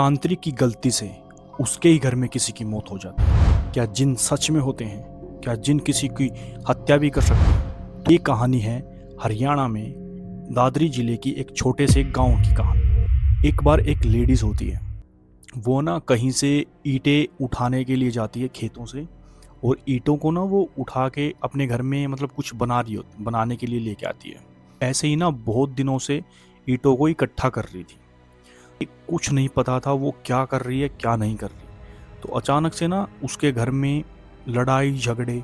तांत्रिक की गलती से उसके ही घर में किसी की मौत हो जाती है। क्या जिन सच में होते हैं? क्या जिन किसी की हत्या भी कर सकते हैं? ये कहानी है हरियाणा में दादरी जिले की एक छोटे से गांव की कहानी। एक बार एक लेडीज होती है, वो ना कहीं से ईंटें उठाने के लिए जाती है खेतों से, और ईंटों को ना वो उठा के अपने घर में मतलब कुछ बनाने के लिए लेके आती है। ऐसे ही ना बहुत दिनों से ईंटों को इकट्ठा कर रही थी। कुछ नहीं पता था वो क्या कर रही है क्या नहीं कर रही। तो अचानक से ना उसके घर में लड़ाई झगड़े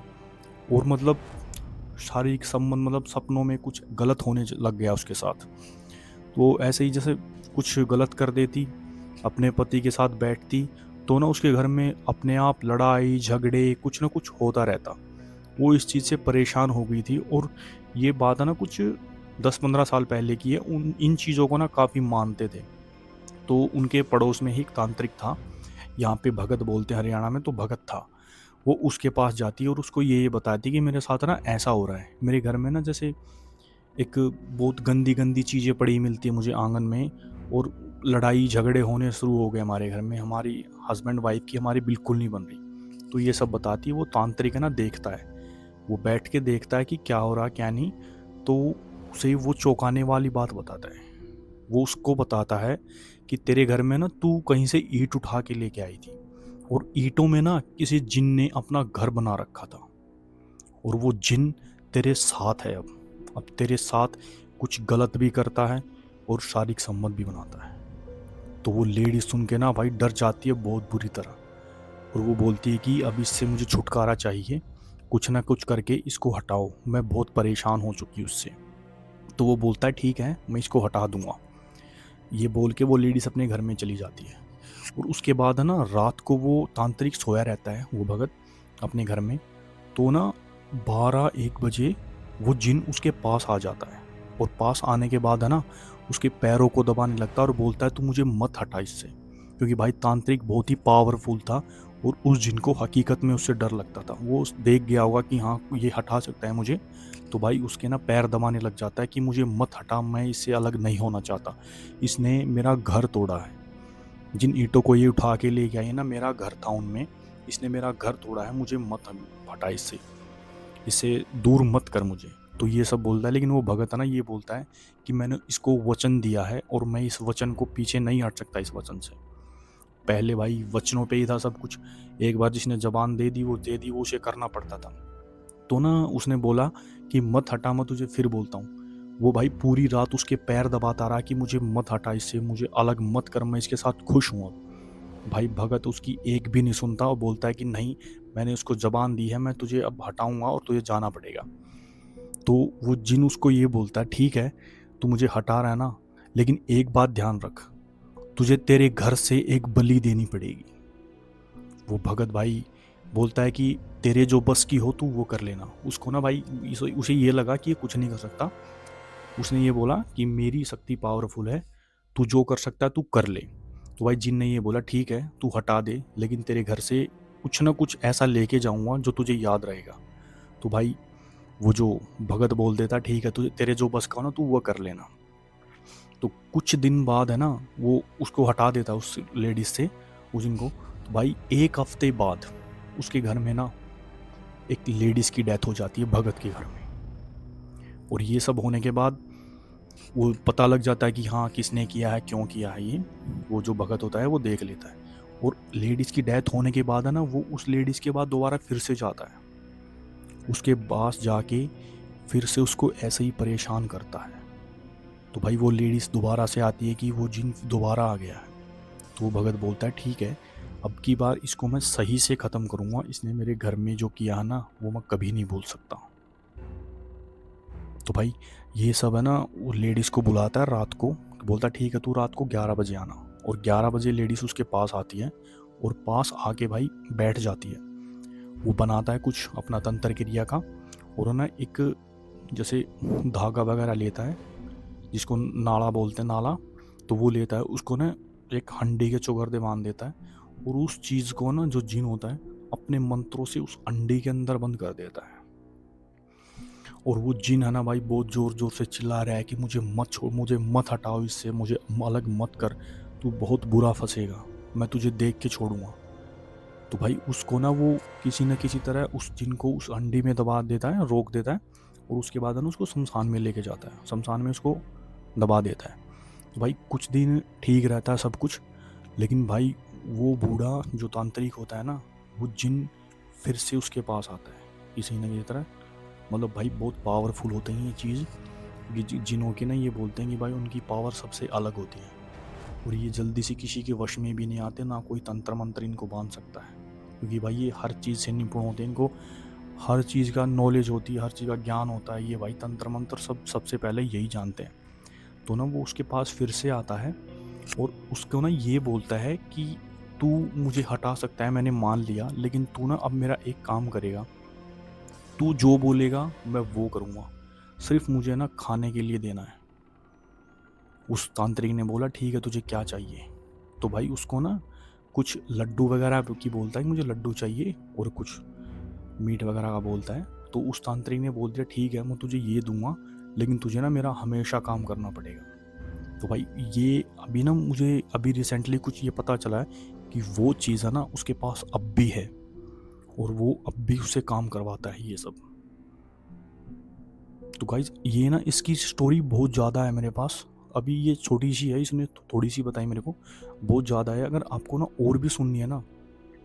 और मतलब शारीरिक संबंध, मतलब सपनों में कुछ गलत होने लग गया उसके साथ। तो ऐसे ही जैसे कुछ गलत कर देती, अपने पति के साथ बैठती, तो ना उसके घर में अपने आप लड़ाई झगड़े कुछ ना कुछ होता रहता। वो इस चीज़ से परेशान हो गई थी, और ये बात है ना कुछ 10-15 साल पहले की है। इन चीज़ों को ना काफ़ी मानते थे। तो उनके पड़ोस में ही एक तांत्रिक था, यहाँ पे भगत बोलते हैं हरियाणा में, तो भगत था। वो उसके पास जाती है और उसको ये बताती कि मेरे साथ ना ऐसा हो रहा है, मेरे घर में ना जैसे एक बहुत गंदी गंदी चीज़ें पड़ी मिलती है मुझे आंगन में, और लड़ाई झगड़े होने शुरू हो गए हमारे घर में, हमारी हस्बैंड वाइफ की हमारी बिल्कुल नहीं बन रही। तो ये सब बताती है। वो तांत्रिक है ना, देखता है, वो बैठ के देखता है कि क्या हो रहा क्या नहीं। तो उसे वो चौंकाने वाली बात बताता है। वो उसको बताता है कि तेरे घर में ना तू कहीं से ईंट उठा के लेके आई थी, और ईंटों में ना किसी जिन ने अपना घर बना रखा था, और वो जिन तेरे साथ है। अब तेरे साथ कुछ गलत भी करता है और शारीरिक संबंध भी बनाता है। तो वो लेडी सुन के ना भाई डर जाती है बहुत बुरी तरह, और वो बोलती है कि अब इससे मुझे छुटकारा चाहिए, कुछ ना कुछ करके इसको हटाओ, मैं बहुत परेशान हो चुकी हूँ उससे। तो वो बोलता है ठीक है, मैं इसको हटा दूंगा। ये बोल के वो लेडीज अपने घर में चली जाती है। और उसके बाद है ना रात को वो तांत्रिक सोया रहता है, वो भगत अपने घर में। तो ना 12-1 बजे वो जिन उसके पास आ जाता है, और पास आने के बाद है ना उसके पैरों को दबाने लगता है और बोलता है तू मुझे मत हटा इससे। क्योंकि भाई तांत्रिक बहुत ही पावरफुल था, और उस जिन को हकीकत में उससे डर लगता था। वो देख गया होगा कि हाँ ये हटा सकता है मुझे, तो भाई उसके ना पैर दबाने लग जाता है कि मुझे मत हटा, मैं इससे अलग नहीं होना चाहता, इसने मेरा घर तोड़ा है। जिन ईंटों को ये उठा के ले गया, ये ना मेरा घर था उनमें, इसने मेरा घर तोड़ा है, मुझे मत हटा इससे, इससे दूर मत कर मुझे। तो ये सब बोलता है, लेकिन वो भगत है ना ये बोलता है कि मैंने इसको वचन दिया है, और मैं इस वचन को पीछे नहीं हट सकता इस वचन से। पहले भाई वचनों पे ही था सब कुछ, एक बार जिसने जबान दे दी वो दे दी, वो उसे करना पड़ता था। तो ना उसने बोला कि मत हटा, मैं तुझे फिर बोलता हूँ। वो भाई पूरी रात उसके पैर दबाता रहा कि मुझे मत हटा इससे, मुझे अलग मत कर, मैं इसके साथ खुश हूँ अब। भाई भगत उसकी एक भी नहीं सुनता और बोलता है कि नहीं, मैंने उसको जबान दी है, मैं तुझे अब हटाऊंगा और तुझे जाना पड़ेगा। तो वो जिन उसको ये बोलता है ठीक है, तू मुझे हटा रहा है ना, लेकिन एक बात ध्यान रख, तुझे तेरे घर से एक बलि देनी पड़ेगी। वो भगत भाई बोलता है कि तेरे जो बस की हो तू वो कर लेना। उसको ना भाई उसे ये लगा कि ये कुछ नहीं कर सकता। उसने ये बोला कि मेरी शक्ति पावरफुल है, तू जो कर सकता है तू कर ले। तो भाई जिन ने ये बोला ठीक है तू हटा दे, लेकिन तेरे घर से कुछ ना कुछ ऐसा लेके जाऊंगा जो तुझे याद रहेगा। तो भाई वो जो भगत बोल देता ठीक है, तुझे तेरे जो बस का हो ना तू वो कर लेना। तो कुछ दिन बाद है ना वो उसको हटा देता उस लेडीज से, उस जिनको। तो भाई एक हफ्ते बाद उसके घर में ना एक लेडीज की डेथ हो जाती है भगत के घर में। और ये सब होने के बाद वो पता लग जाता है कि हाँ किसने किया है क्यों किया है ये। वो जो भगत होता है वो देख लेता है, और लेडीज़ की डेथ होने के बाद है ना वो उस लेडीज़ के बाद दोबारा फिर से जाता है, उसके पास जाके फिर से उसको ऐसे ही परेशान करता है। तो भाई वो लेडीज़ दोबारा से आती है कि वो जिन दोबारा आ गया है। तो वो भगत बोलता है ठीक है, अब की बार इसको मैं सही से ख़त्म करूँगा, इसने मेरे घर में जो किया है ना वो मैं कभी नहीं भूल सकता। तो भाई ये सब है ना वो लेडीज़ को बुलाता है रात को, बोलता है ठीक है तू रात को 11 बजे आना। और 11 बजे लेडीज़ उसके पास आती है, और पास आके भाई बैठ जाती है। वो बनाता है कुछ अपना तंत्र क्रिया का, और ना एक जैसे धागा वगैरह लेता है, जिसको नाड़ा बोलते हैं, नाला। तो वो लेता है, उसको ना एक हंडी के चौगरदे बांध देता है, और उस चीज़ को ना जो जिन होता है अपने मंत्रों से उस अंडे के अंदर बंद कर देता है। और वो जिन है ना भाई बहुत ज़ोर ज़ोर से चिल्ला रहा है कि मुझे मत छोड़, मुझे मत हटाओ इससे, मुझे अलग मत कर। तू बहुत बुरा फंसेगा, मैं तुझे देख के छोड़ूंगा। तो भाई उसको ना वो किसी न किसी तरह उस जिन को उस हंडी में दबा देता है, रोक देता है, और उसके बाद है ना उसको शमशान में लेके जाता है, शमशान में उसको दबा देता है। तो भाई कुछ दिन ठीक रहता है सब कुछ, लेकिन भाई वो बूढ़ा जो तांत्रिक होता है ना, वो जिन फिर से उसके पास आता है किसी न किसी तरह। मतलब भाई बहुत पावरफुल होते हैं ये चीज़, जिनों के ना ये बोलते हैं कि भाई उनकी पावर सबसे अलग होती है, और ये जल्दी से किसी के वश में भी नहीं आते, ना कोई तंत्र मंत्र इनको बांध सकता है, क्योंकि भाई ये हर चीज़ से निपुण होते हैं, इनको हर चीज़ का नॉलेज होती है, हर चीज़ का ज्ञान होता है। ये भाई तंत्र मंत्र सबसे पहले यही जानते हैं। तो ना वो उसके पास फिर से आता है और उसको ना ये बोलता है कि तू मुझे हटा सकता है, मैंने मान लिया, लेकिन तू ना अब मेरा एक काम करेगा, तू जो बोलेगा मैं वो करूँगा, सिर्फ मुझे ना खाने के लिए देना है। उस तांत्रिक ने बोला ठीक है, तुझे क्या चाहिए? तो भाई उसको ना कुछ लड्डू वगैरह की बोलता है कि मुझे लड्डू चाहिए, और कुछ मीट वगैरह का बोलता है। तो उस तांत्रिक ने बोल दिया ठीक है, मैं तुझे ये दूंगा, लेकिन तुझे ना मेरा हमेशा काम करना पड़ेगा। तो भाई ये अभी ना मुझे अभी रिसेंटली कुछ ये पता चला है कि वो चीज़ है ना उसके पास अब भी है, और वो अब भी उससे काम करवाता है ये सब। तो गाइज ये ना इसकी स्टोरी बहुत ज़्यादा है मेरे पास, अभी ये छोटी सी है, इसने थोड़ी सी बताई मेरे को, बहुत ज़्यादा है। अगर आपको ना और भी सुननी है ना,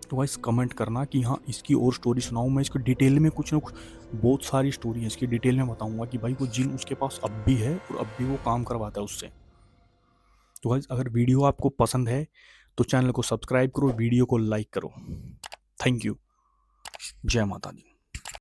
तो गाइस कमेंट करना कि हाँ इसकी और स्टोरी सुनाऊँ, मैं इसको डिटेल में कुछ ना कुछ, बहुत सारी स्टोरी है इसकी, डिटेल में बताऊंगा कि भाई वो जिन उसके पास अब भी है और अब भी वो काम करवाता है उससे। तो गाइस अगर वीडियो आपको पसंद है तो चैनल को सब्सक्राइब करो, वीडियो को लाइक करो। Thank you. जय माता दी।